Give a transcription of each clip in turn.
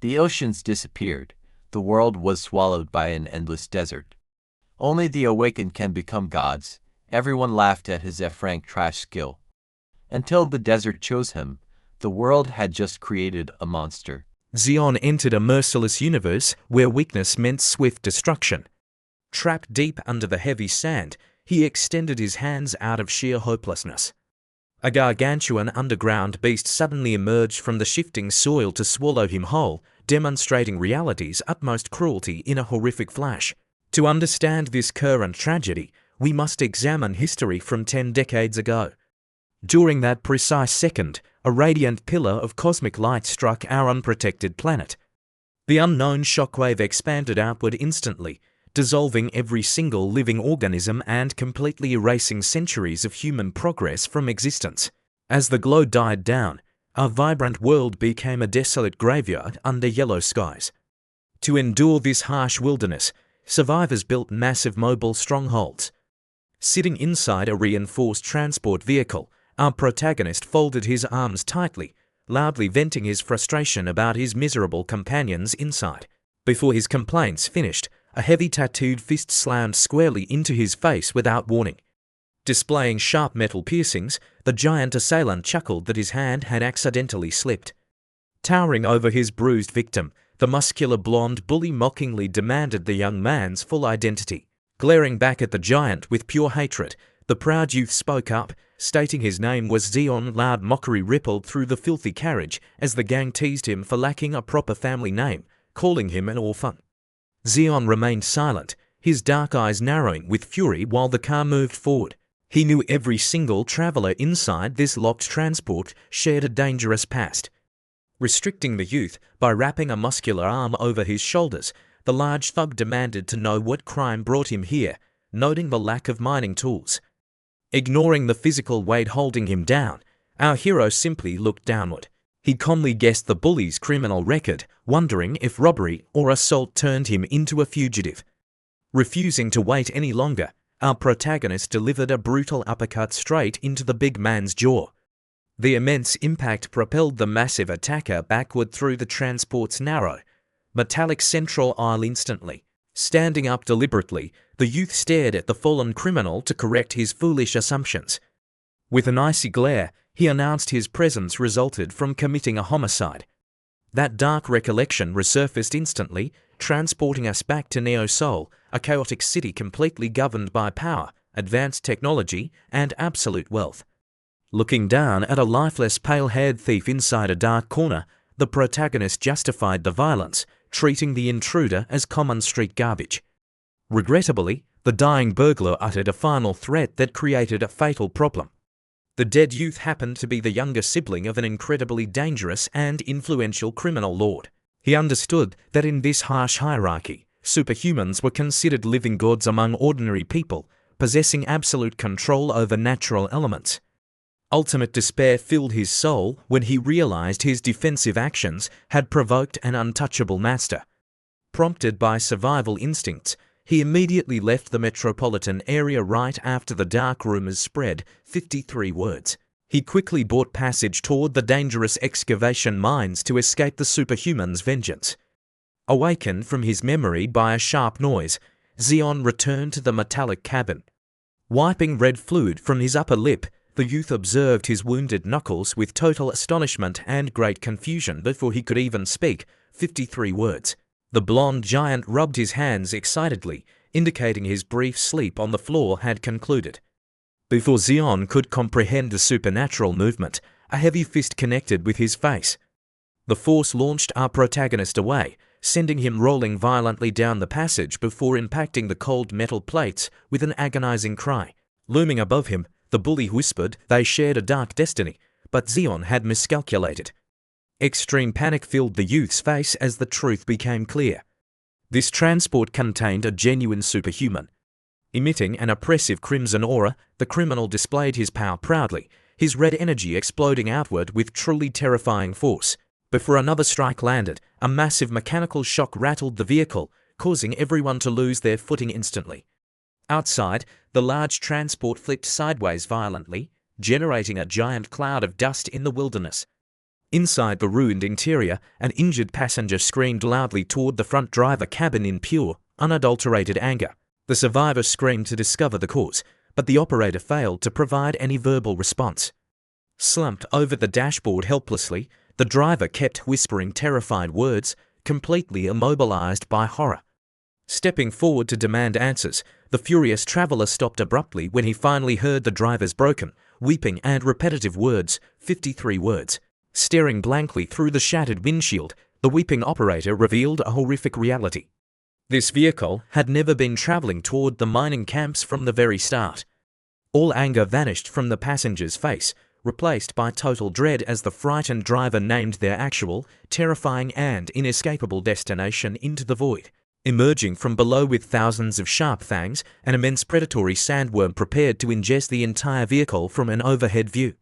The oceans disappeared. The world was swallowed by an endless desert. Only the awakened can become gods. Everyone laughed at his F-rank trash skill. Until the desert chose him, the world had just created a monster. Zeon entered a merciless universe where weakness meant swift destruction. Trapped deep under the heavy sand, he extended his hands out of sheer hopelessness. A gargantuan underground beast suddenly emerged from the shifting soil to swallow him whole, demonstrating reality's utmost cruelty in a horrific flash. To understand this current tragedy, we must examine history from 10 decades ago. During that precise second, a radiant pillar of cosmic light struck our unprotected planet. The unknown shockwave expanded outward instantly, dissolving every single living organism and completely erasing centuries of human progress from existence. As the glow died down, our vibrant world became a desolate graveyard under yellow skies. To endure this harsh wilderness, survivors built massive mobile strongholds. Sitting inside a reinforced transport vehicle, our protagonist folded his arms tightly, loudly venting his frustration about his miserable companions inside. Before his complaints finished, a heavy tattooed fist slammed squarely into his face without warning. Displaying sharp metal piercings, the giant assailant chuckled that his hand had accidentally slipped. Towering over his bruised victim, the muscular blonde bully mockingly demanded the young man's full identity. Glaring back at the giant with pure hatred, the proud youth spoke up, stating his name was Zeon. Loud mockery rippled through the filthy carriage as the gang teased him for lacking a proper family name, calling him an orphan. Zeon remained silent, his dark eyes narrowing with fury while the car moved forward. He knew every single traveler inside this locked transport shared a dangerous past. Restricting the youth by wrapping a muscular arm over his shoulders, the large thug demanded to know what crime brought him here, noting the lack of mining tools. Ignoring the physical weight holding him down, our hero simply looked downward. He calmly guessed the bully's criminal record, wondering if robbery or assault turned him into a fugitive. Refusing to wait any longer, our protagonist delivered a brutal uppercut straight into the big man's jaw. The immense impact propelled the massive attacker backward through the transport's narrow, metallic central aisle instantly. Standing up deliberately, the youth stared at the fallen criminal to correct his foolish assumptions. With an icy glare, he announced his presence resulted from committing a homicide. That dark recollection resurfaced instantly, transporting us back to Neo Seoul, a chaotic city completely governed by power, advanced technology, and absolute wealth. Looking down at a lifeless pale-haired thief inside a dark corner, the protagonist justified the violence, treating the intruder as common street garbage. Regrettably, the dying burglar uttered a final threat that created a fatal problem. The dead youth happened to be the younger sibling of an incredibly dangerous and influential criminal lord. He understood that in this harsh hierarchy, superhumans were considered living gods among ordinary people, possessing absolute control over natural elements. Ultimate despair filled his soul when he realized his defensive actions had provoked an untouchable master. Prompted by survival instincts, he immediately left the metropolitan area right after the dark rumors spread. 53 words. He quickly bought passage toward the dangerous excavation mines to escape the superhuman's vengeance. Awakened from his memory by a sharp noise, Zeon returned to the metallic cabin. Wiping red fluid from his upper lip, the youth observed his wounded knuckles with total astonishment and great confusion before he could even speak. 53 words. The blonde giant rubbed his hands excitedly, indicating his brief sleep on the floor had concluded. Before Zeon could comprehend the supernatural movement, a heavy fist connected with his face. The force launched our protagonist away, sending him rolling violently down the passage before impacting the cold metal plates with an agonizing cry. Looming above him, the bully whispered they shared a dark destiny, but Zeon had miscalculated. Extreme panic filled the youth's face as the truth became clear. This transport contained a genuine superhuman. Emitting an oppressive crimson aura, the criminal displayed his power proudly, his red energy exploding outward with truly terrifying force. Before another strike landed, a massive mechanical shock rattled the vehicle, causing everyone to lose their footing instantly. Outside, the large transport flipped sideways violently, generating a giant cloud of dust in the wilderness. Inside the ruined interior, an injured passenger screamed loudly toward the front driver cabin in pure, unadulterated anger. The survivor screamed to discover the cause, but the operator failed to provide any verbal response. Slumped over the dashboard helplessly, the driver kept whispering terrified words, completely immobilized by horror. Stepping forward to demand answers, the furious traveler stopped abruptly when he finally heard the driver's broken, weeping and repetitive words, 53 words. Staring blankly through the shattered windshield, the weeping operator revealed a horrific reality. This vehicle had never been traveling toward the mining camps from the very start. All anger vanished from the passenger's face, replaced by total dread as the frightened driver named their actual, terrifying and inescapable destination into the void. Emerging from below with thousands of sharp fangs, an immense predatory sandworm prepared to ingest the entire vehicle from an overhead view.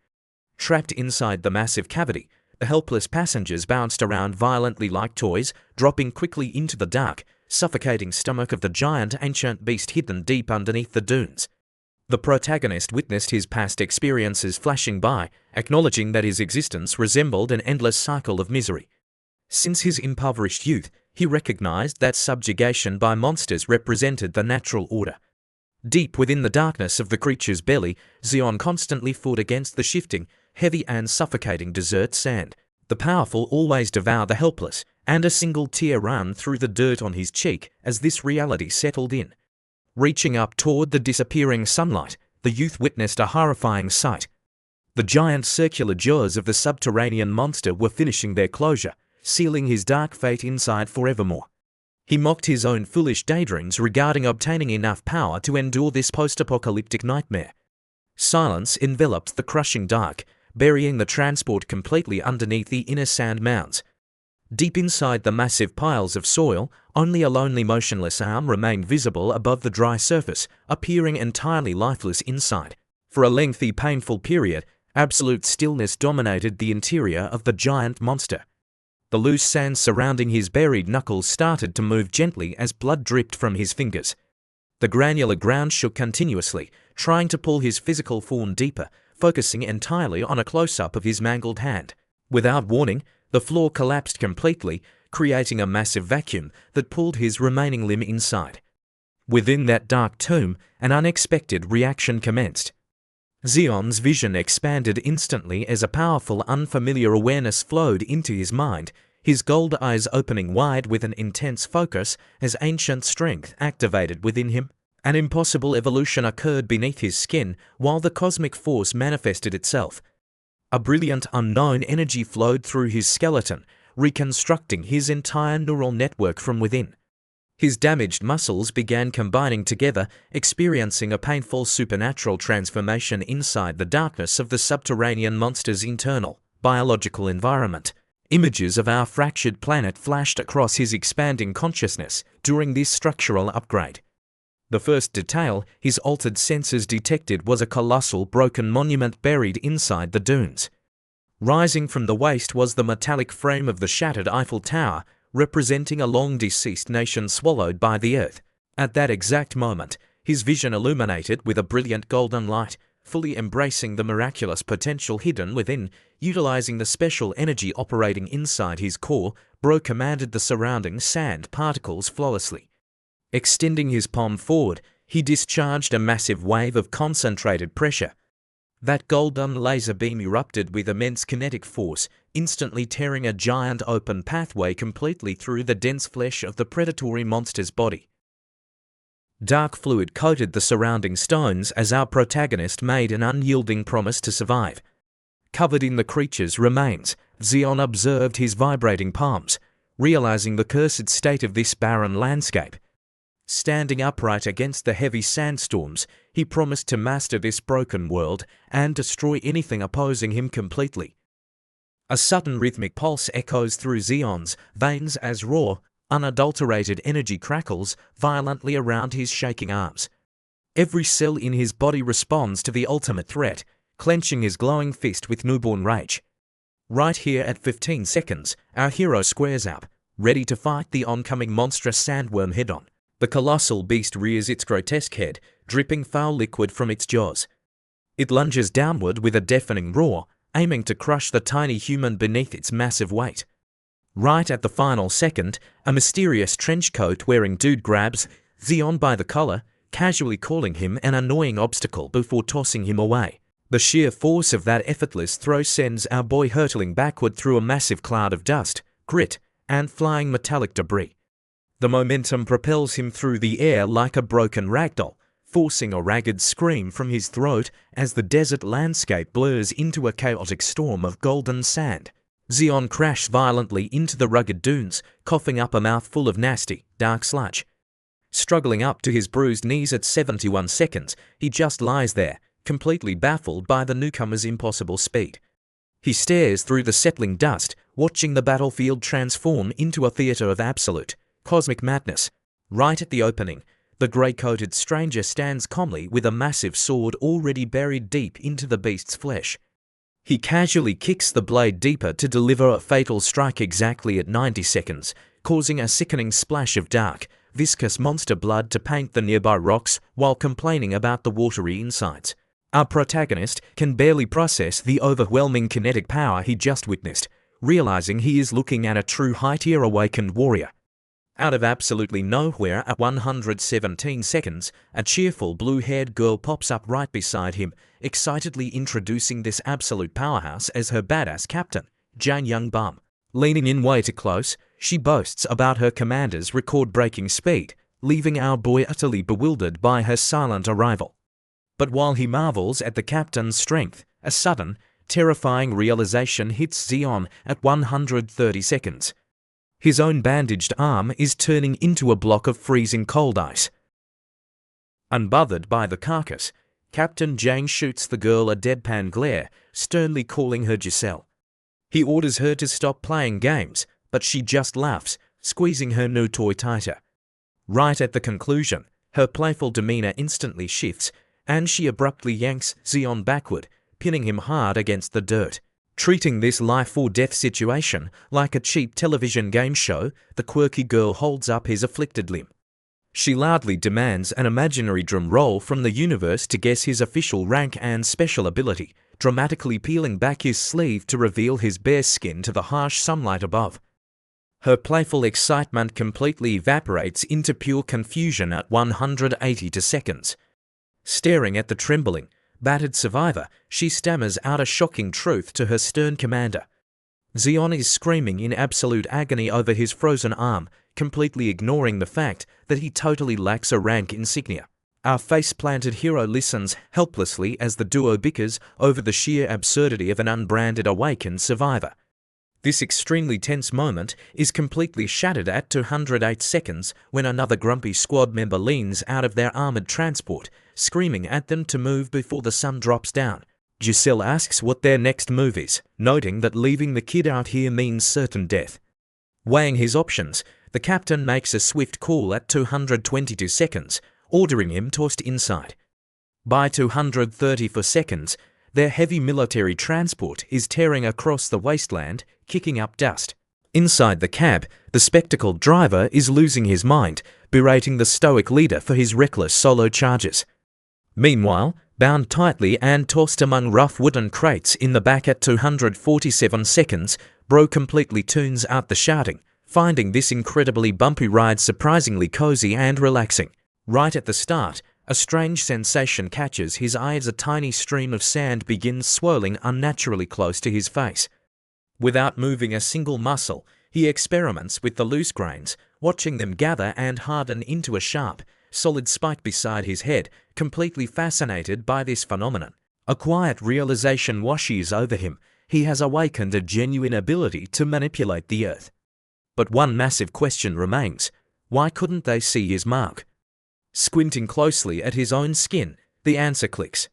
Trapped inside the massive cavity, the helpless passengers bounced around violently like toys, dropping quickly into the dark, suffocating stomach of the giant ancient beast hidden deep underneath the dunes. The protagonist witnessed his past experiences flashing by, acknowledging that his existence resembled an endless cycle of misery. Since his impoverished youth, he recognized that subjugation by monsters represented the natural order. Deep within the darkness of the creature's belly, Zeon constantly fought against the shifting, heavy and suffocating desert sand. The powerful always devour the helpless, and a single tear ran through the dirt on his cheek as this reality settled in. Reaching up toward the disappearing sunlight, the youth witnessed a horrifying sight. The giant circular jaws of the subterranean monster were finishing their closure, sealing his dark fate inside forevermore. He mocked his own foolish daydreams regarding obtaining enough power to endure this post-apocalyptic nightmare. Silence enveloped the crushing dark, burying the transport completely underneath the inner sand mounds. Deep inside the massive piles of soil, only a lonely motionless arm remained visible above the dry surface, appearing entirely lifeless inside. For a lengthy, painful period, absolute stillness dominated the interior of the giant monster. The loose sand surrounding his buried knuckles started to move gently as blood dripped from his fingers. The granular ground shook continuously, trying to pull his physical form deeper, focusing entirely on a close-up of his mangled hand. Without warning, the floor collapsed completely, creating a massive vacuum that pulled his remaining limb inside. Within that dark tomb, an unexpected reaction commenced. Zeon's vision expanded instantly as a powerful, unfamiliar awareness flowed into his mind, his gold eyes opening wide with an intense focus as ancient strength activated within him. An impossible evolution occurred beneath his skin while the cosmic force manifested itself. A brilliant unknown energy flowed through his skeleton, reconstructing his entire neural network from within. His damaged muscles began combining together, experiencing a painful supernatural transformation inside the darkness of the subterranean monster's internal, biological environment. Images of our fractured planet flashed across his expanding consciousness during this structural upgrade. The first detail his altered senses detected was a colossal broken monument buried inside the dunes. Rising from the waste was the metallic frame of the shattered Eiffel Tower, representing a long-deceased nation swallowed by the earth. At that exact moment, his vision illuminated with a brilliant golden light, fully embracing the miraculous potential hidden within. Utilizing the special energy operating inside his core, Bro commanded the surrounding sand particles flawlessly. Extending his palm forward, he discharged a massive wave of concentrated pressure. That golden laser beam erupted with immense kinetic force, instantly tearing a giant open pathway completely through the dense flesh of the predatory monster's body. Dark fluid coated the surrounding stones as our protagonist made an unyielding promise to survive. Covered in the creature's remains, Zeon observed his vibrating palms, realizing the cursed state of this barren landscape. Standing upright against the heavy sandstorms, he promised to master this broken world and destroy anything opposing him completely. A sudden rhythmic pulse echoes through Zeon's veins as raw, unadulterated energy crackles violently around his shaking arms. Every cell in his body responds to the ultimate threat, clenching his glowing fist with newborn rage. Right here at 15 seconds, our hero squares up, ready to fight the oncoming monstrous sandworm head-on. The colossal beast rears its grotesque head, dripping foul liquid from its jaws. It lunges downward with a deafening roar, aiming to crush the tiny human beneath its massive weight. Right at the final second, a mysterious trench coat-wearing dude grabs Zeon by the collar, casually calling him an annoying obstacle before tossing him away. The sheer force of that effortless throw sends our boy hurtling backward through a massive cloud of dust, grit, and flying metallic debris. The momentum propels him through the air like a broken ragdoll, forcing a ragged scream from his throat as the desert landscape blurs into a chaotic storm of golden sand. Zeon crashed violently into the rugged dunes, coughing up a mouthful of nasty, dark sludge. Struggling up to his bruised knees at 71 seconds, he just lies there, completely baffled by the newcomer's impossible speed. He stares through the settling dust, watching the battlefield transform into a theater of absolute, cosmic madness. Right at the opening, the grey-coated stranger stands calmly with a massive sword already buried deep into the beast's flesh. He casually kicks the blade deeper to deliver a fatal strike exactly at 90 seconds, causing a sickening splash of dark, viscous monster blood to paint the nearby rocks while complaining about the watery insides. Our protagonist can barely process the overwhelming kinetic power he just witnessed, realizing he is looking at a true high-tier awakened warrior. Out of absolutely nowhere at 117 seconds, a cheerful blue-haired girl pops up right beside him, excitedly introducing this absolute powerhouse as her badass captain, Jane Young Bum. Leaning in way too close, she boasts about her commander's record-breaking speed, leaving our boy utterly bewildered by her silent arrival. But while he marvels at the captain's strength, a sudden, terrifying realization hits Zeon at 130 seconds. His own bandaged arm is turning into a block of freezing cold ice. Unbothered by the carcass, Captain Jang shoots the girl a deadpan glare, sternly calling her Giselle. He orders her to stop playing games, but she just laughs, squeezing her new toy tighter. Right at the conclusion, her playful demeanor instantly shifts, and she abruptly yanks Zeon backward, pinning him hard against the dirt. Treating this life-or-death situation like a cheap television game show, the quirky girl holds up his afflicted limb. She loudly demands an imaginary drum roll from the universe to guess his official rank and special ability, dramatically peeling back his sleeve to reveal his bare skin to the harsh sunlight above. Her playful excitement completely evaporates into pure confusion at 180 seconds. Staring at the trembling, battered survivor, she stammers out a shocking truth to her stern commander. Zeon is screaming in absolute agony over his frozen arm, completely ignoring the fact that he totally lacks a rank insignia. Our face-planted hero listens helplessly as the duo bickers over the sheer absurdity of an unbranded awakened survivor. This extremely tense moment is completely shattered at 208 seconds when another grumpy squad member leans out of their armored transport, screaming at them to move before the sun drops down. Giselle asks what their next move is, noting that leaving the kid out here means certain death. Weighing his options, the captain makes a swift call at 222 seconds, ordering him tossed inside. By 234 seconds, their heavy military transport is tearing across the wasteland, kicking up dust. Inside the cab, the spectacled driver is losing his mind, berating the stoic leader for his reckless solo charges. Meanwhile, bound tightly and tossed among rough wooden crates in the back at 247 seconds, Bro completely tunes out the shouting, finding this incredibly bumpy ride surprisingly cozy and relaxing. Right at the start, a strange sensation catches his eye as a tiny stream of sand begins swirling unnaturally close to his face. Without moving a single muscle, he experiments with the loose grains, watching them gather and harden into a sharp, solid spike beside his head, completely fascinated by this phenomenon. A quiet realization washes over him. He has awakened a genuine ability to manipulate the earth. But one massive question remains. Why couldn't they see his mark? Squinting closely at his own skin, the answer clicks.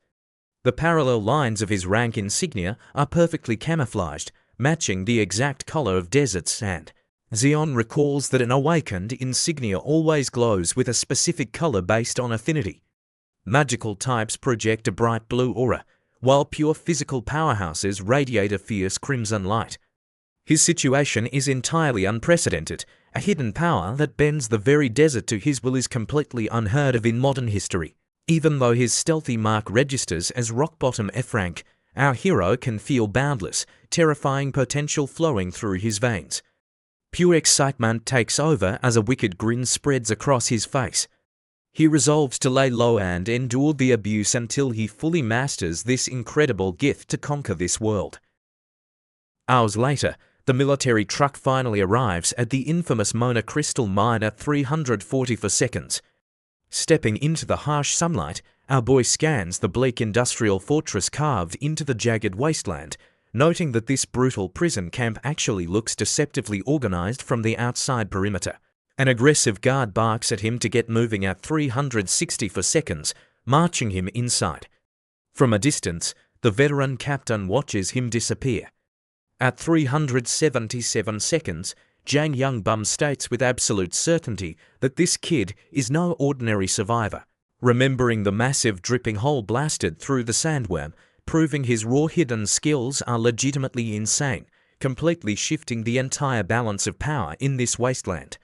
The parallel lines of his rank insignia are perfectly camouflaged, matching the exact color of desert sand. Zeon recalls that an awakened insignia always glows with a specific color based on affinity. Magical types project a bright blue aura, while pure physical powerhouses radiate a fierce crimson light. His situation is entirely unprecedented. A hidden power that bends the very desert to his will is completely unheard of in modern history. Even though his stealthy mark registers as rock-bottom F rank, our hero can feel boundless, terrifying potential flowing through his veins. Pure excitement takes over as a wicked grin spreads across his face. He resolves to lay low and endure the abuse until he fully masters this incredible gift to conquer this world. Hours later, the military truck finally arrives at the infamous Mona crystal mine at 344 seconds. Stepping into the harsh sunlight, our boy scans the bleak industrial fortress carved into the jagged wasteland, noting that this brutal prison camp actually looks deceptively organized from the outside perimeter. An aggressive guard barks at him to get moving at 360 seconds, marching him inside. From a distance, the veteran captain watches him disappear. At 377 seconds, Jang Youngbum states with absolute certainty that this kid is no ordinary survivor, remembering the massive dripping hole blasted through the sandworm, proving his raw hidden skills are legitimately insane, completely shifting the entire balance of power in this wasteland.